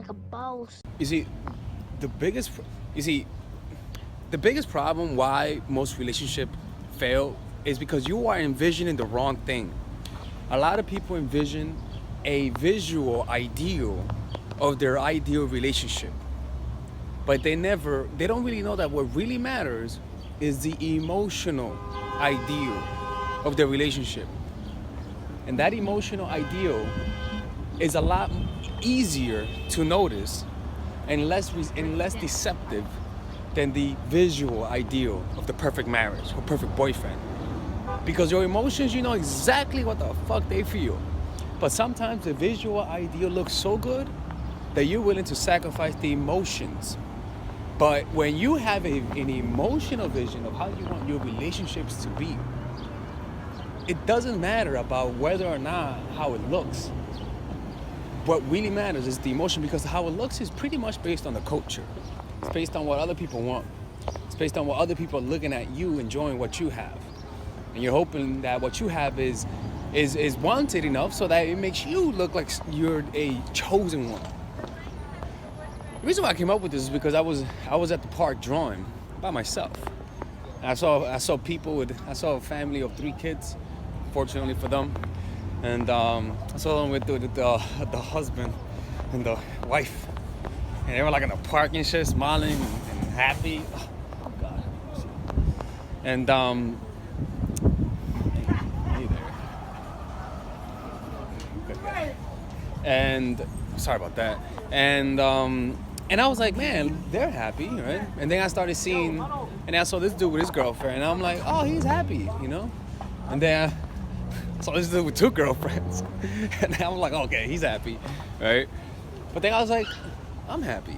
like a boss. You see, the biggest, you see, the biggest problem why most relationships fail is because you are envisioning the wrong thing. A lot of people envision a visual ideal of their ideal relationship, but they don't really know that what really matters is the emotional ideal of their relationship. And that emotional ideal is a lot easier to notice and less deceptive than the visual ideal of the perfect marriage or perfect boyfriend. Because your emotions, you know exactly what the fuck they feel. But sometimes the visual ideal looks so good that you're willing to sacrifice the emotions. But when you have an emotional vision of how you want your relationships to be, it doesn't matter about whether or not how it looks. What really matters is the emotion, because how it looks is pretty much based on the culture. It's based on what other people want. It's based on what other people are looking at you, enjoying what you have. And you're hoping that what you have is wanted enough so that it makes you look like you're a chosen one. The reason why I came up with this is because I was at the park drawing by myself. And I saw a family of 3 kids, fortunately for them. And I saw them with the husband and the wife. And they were like in the park and shit, smiling and happy. Oh God. And hey there. And sorry about that. And I was like, man, they're happy, right? And then I started seeing, and I saw this dude with his girlfriend, and I'm like, oh, he's happy, you know? And then I saw this dude with 2 girlfriends, and I'm like, okay, he's happy, right? But then I was like, I'm happy,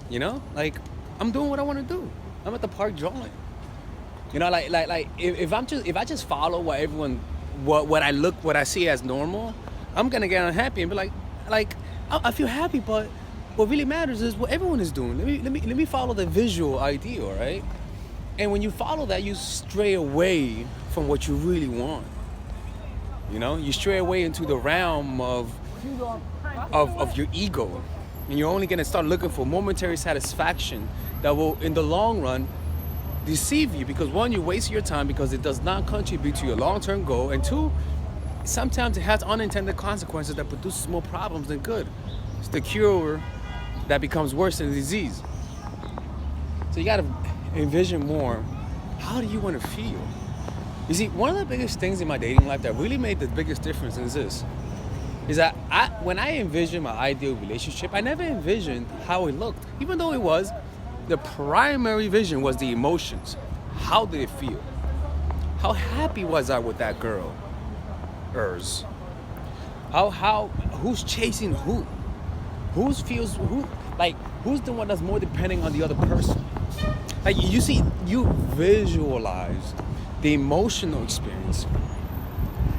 you know? Like, I'm doing what I want to do. I'm at the park drawing. You know, like if I just follow what I see as normal, I'm gonna get unhappy and be like I feel happy, but what really matters is what everyone is doing. Let me follow the visual ideal, right? And when you follow that, you stray away from what you really want. You know, you stray away into the realm of your ego, and you're only gonna start looking for momentary satisfaction that will, in the long run, deceive you. Because 1, you waste your time because it does not contribute to your long-term goal, and 2, sometimes it has unintended consequences that produces more problems than good. It's the cure that becomes worse than the disease. So you gotta envision more. How do you want to feel? You see, one of the biggest things in my dating life that really made the biggest difference is this. Is that when I envisioned my ideal relationship, I never envisioned how it looked. Even though it was, the primary vision was the emotions. How did it feel? How happy was I with that girl? Who's chasing who? Who's the one that's more depending on the other person? Like, you see, you visualize the emotional experience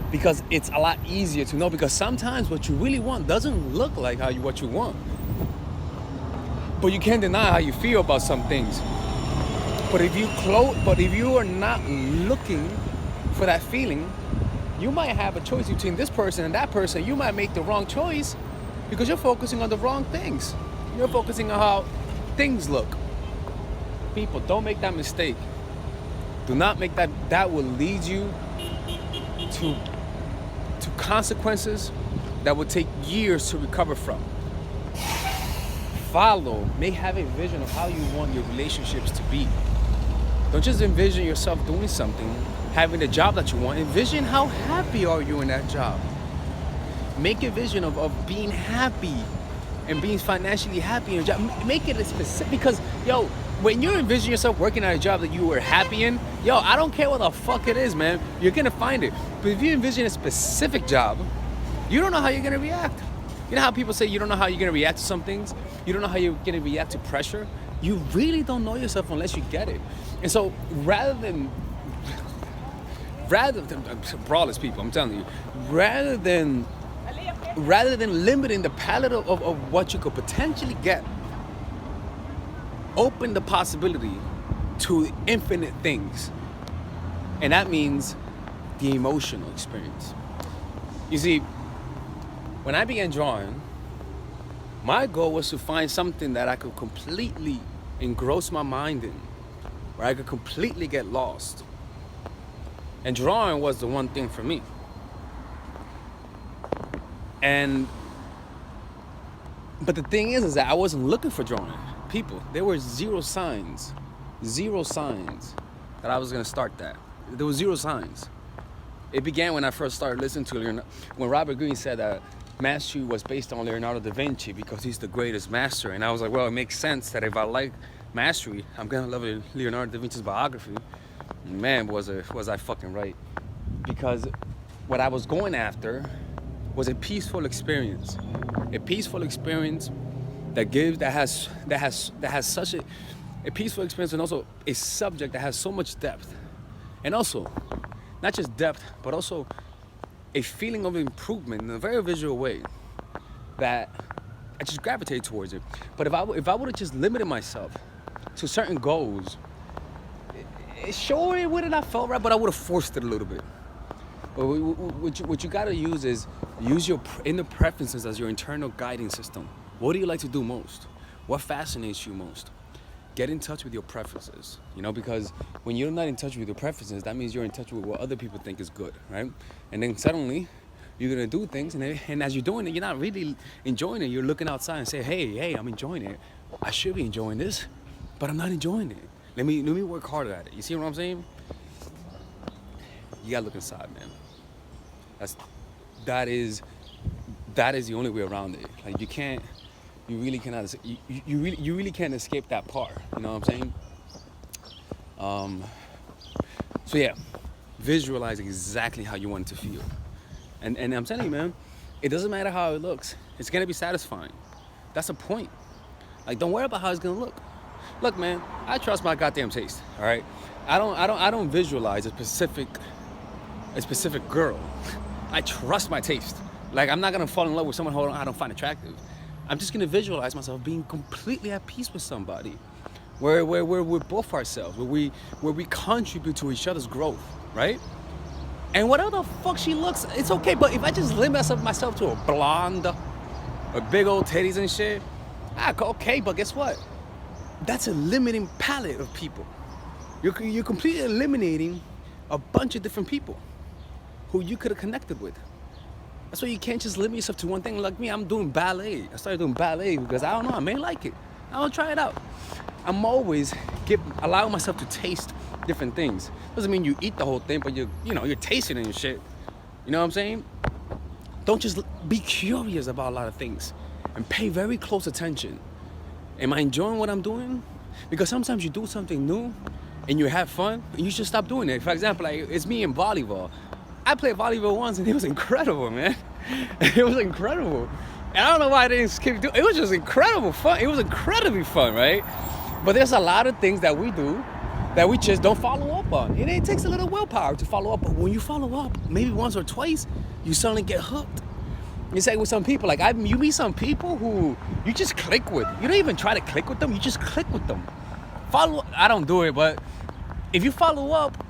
because it's a lot easier to know, because sometimes what you really want doesn't look like what you want. But you can't deny how you feel about some things. But if you are not looking for that feeling, you might have a choice between this person and that person. You might make the wrong choice because you're focusing on the wrong things. You're focusing on how things look. People, don't make that mistake. Do not make that. That will lead you to consequences that will take years to recover from. Have a vision of how you want your relationships to be. Don't just envision yourself doing something, having the job that you want. Envision how happy are you in that job. Make a vision of being happy and being financially happy in your job. Make it a specific, because, when you envision yourself working at a job that you were happy in, I don't care what the fuck it is, man. You're gonna find it. But if you envision a specific job, you don't know how you're gonna react. You know how people say you don't know how you're gonna react to some things? You don't know how you're gonna react to pressure? You really don't know yourself unless you get it. And so rather than brawlers, people, I'm telling you, rather than limiting the palette of what you could potentially get, open the possibility to infinite things. And that means the emotional experience. You see, when I began drawing, My goal was to find something that I could completely engross my mind in, where I could completely get lost. And drawing was the one thing for me. But the thing is that I wasn't looking for drawing people. There were zero signs that I was gonna start that. There was zero signs. It began when I first started listening to Leonardo, when Robert Greene said that mastery was based on Leonardo da Vinci because he's the greatest master. And I was like, well, it makes sense that if I like mastery, I'm gonna love Leonardo da Vinci's biography. Man, was I fucking right. Because what I was going after was a peaceful experience. A peaceful experience that has such a peaceful experience, and also a subject that has so much depth. And also, not just depth, but also a feeling of improvement in a very visual way that I just gravitate towards it. But if I would have just limited myself to certain goals, sure, it wouldn't have felt right, but I would have forced it a little bit. But what you gotta use is use your inner preferences as your internal guiding system. What do you like to do most? What fascinates you most? Get in touch with your preferences, because when you're not in touch with your preferences, that means you're in touch with what other people think is good, right? And then suddenly, you're gonna do things, and as you're doing it, you're not really enjoying it. You're looking outside and say, hey, I'm enjoying it. I should be enjoying this, but I'm not enjoying it. Let me work harder at it. You see what I'm saying? You gotta look inside, man. That is the only way around it. Like you really cannot. You really can't escape that part. You know what I'm saying? So yeah, visualize exactly how you want it to feel, and I'm telling you, man, it doesn't matter how it looks. It's gonna be satisfying. That's the point. Like, don't worry about how it's gonna look. Look, man, I trust my goddamn taste. All right, I don't visualize a specific girl. I trust my taste. Like, I'm not gonna fall in love with someone who I don't find attractive. I'm just gonna visualize myself being completely at peace with somebody, where we're both ourselves, where we contribute to each other's growth, right? And whatever the fuck she looks, it's okay. But if I just limit myself to a blonde, with big old titties and shit, okay. But guess what? That's a limiting palette of people. You're completely eliminating a bunch of different people who you could have connected with. That's why you can't just limit yourself to one thing. Like me, I'm doing ballet. I started doing ballet because I don't know, I may like it. I'll try it out. I'm always allowing myself to taste different things. Doesn't mean you eat the whole thing, but you're tasting it and shit. You know what I'm saying? Don't just be curious about a lot of things and pay very close attention. Am I enjoying what I'm doing? Because sometimes you do something new and you have fun and you should stop doing it. For example, like, it's me in volleyball. I played volleyball once and it was incredible, man. It was incredible. And I don't know why I didn't keep doing it. It was just incredible fun. It was incredibly fun, right? But there's a lot of things that we do that we just don't follow up on. It takes a little willpower to follow up. But when you follow up, maybe once or twice, you suddenly get hooked. It's like with some people, like you meet some people who you just click with. You don't even try to click with them, you just click with them. I don't do it, but if you follow up,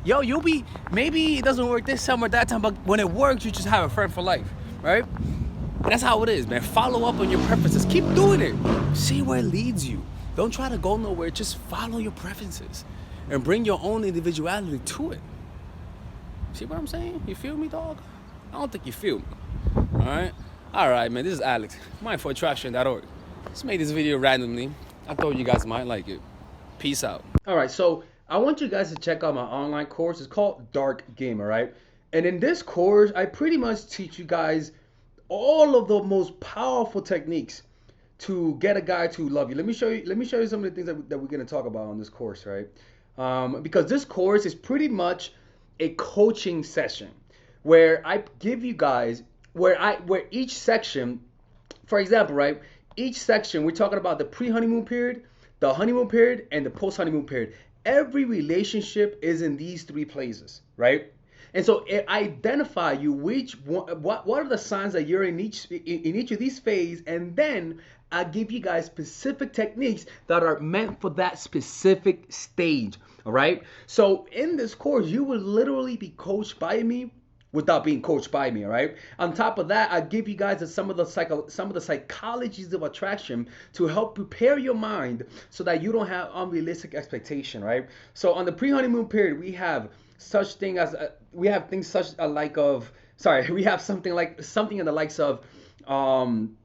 you'll be, maybe it doesn't work this time or that time, but when it works, you just have a friend for life, right? And that's how it is, man. Follow up on your preferences. Keep doing it. See where it leads you. Don't try to go nowhere. Just follow your preferences and bring your own individuality to it. See what I'm saying? You feel me, dog? I don't think you feel me. All right, man. This is Alex, mindforattraction.org. Just made this video randomly. I thought you guys might like it. Peace out. All right, so I want you guys to check out my online course. It's called Dark Game, all right? And in this course, I pretty much teach you guys all of the most powerful techniques to get a guy to love you. Let me show you some of the things that we're going to talk about on this course, right? Because this course is pretty much a coaching session where I give you guys where each section, for example, right? Each section, we're talking about the pre-honeymoon period, the honeymoon period, and the post-honeymoon period. Every relationship is in these three places, right? And so it identify you what are the signs that you're in each of these phases, and then I give you guys specific techniques that are meant for that specific stage. All right. So in this course, you will literally be coached by me without being coached by me, all right? On top of that, I give you guys some of the psychologies of attraction to help prepare your mind so that you don't have unrealistic expectation, right? So on the pre-honeymoon period, we have such thing as we have things such like of sorry, we have something in the likes of um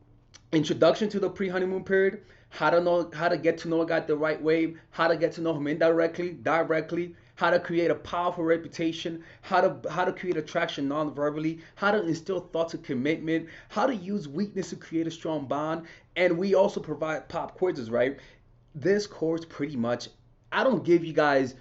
introduction to the pre-honeymoon period, how to get to know a guy the right way, how to get to know him indirectly, directly, how to create a powerful reputation, how to create attraction non-verbally, how to instill thoughts of commitment, how to use weakness to create a strong bond, and we also provide pop quizzes, right? This course pretty much, I don't give you guys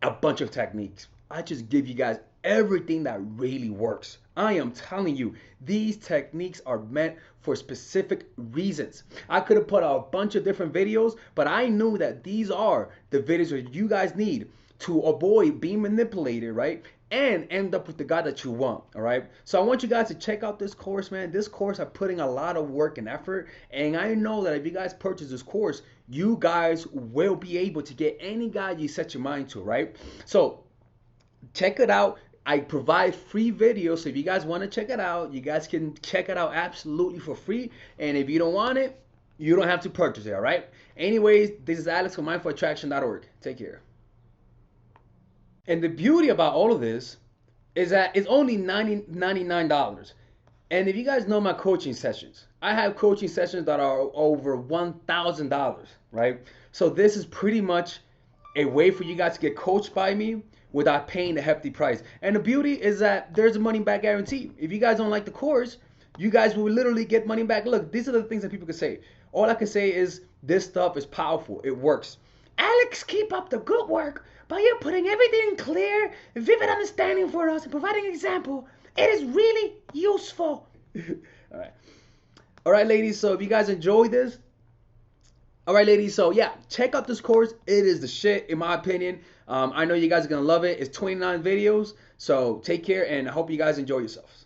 a bunch of techniques. I just give you guys everything that really works. I am telling you, these techniques are meant for specific reasons. I could have put out a bunch of different videos, but I knew that these are the videos that you guys need to avoid being manipulated, right? And end up with the guy that you want, all right? So I want you guys to check out this course, man. This course, I'm putting a lot of work and effort, and I know that if you guys purchase this course, you guys will be able to get any guy you set your mind to, right? So check it out. I provide free videos, so if you guys want to check it out, you guys can check it out absolutely for free. And if you don't want it, you don't have to purchase it, all right? Anyways, this is Alex from mindfulattraction.org. Take care. And the beauty about all of this is that it's only $99. And if you guys know my coaching sessions, I have coaching sessions that are over $1,000, right? So this is pretty much a way for you guys to get coached by me without paying a hefty price. And the beauty is that there's a money back guarantee. If you guys don't like the course, you guys will literally get money back. Look, these are the things that people can say. All I can say is this stuff is powerful. It works. Alex, keep up the good work by you putting everything in clear, vivid understanding for us and providing an example. It is really useful. All right. All right, ladies. So if you guys enjoy this, all right, ladies. So yeah, check out this course. It is the shit, in my opinion. I know you guys are gonna love it. It's 29 videos. So take care, and I hope you guys enjoy yourselves.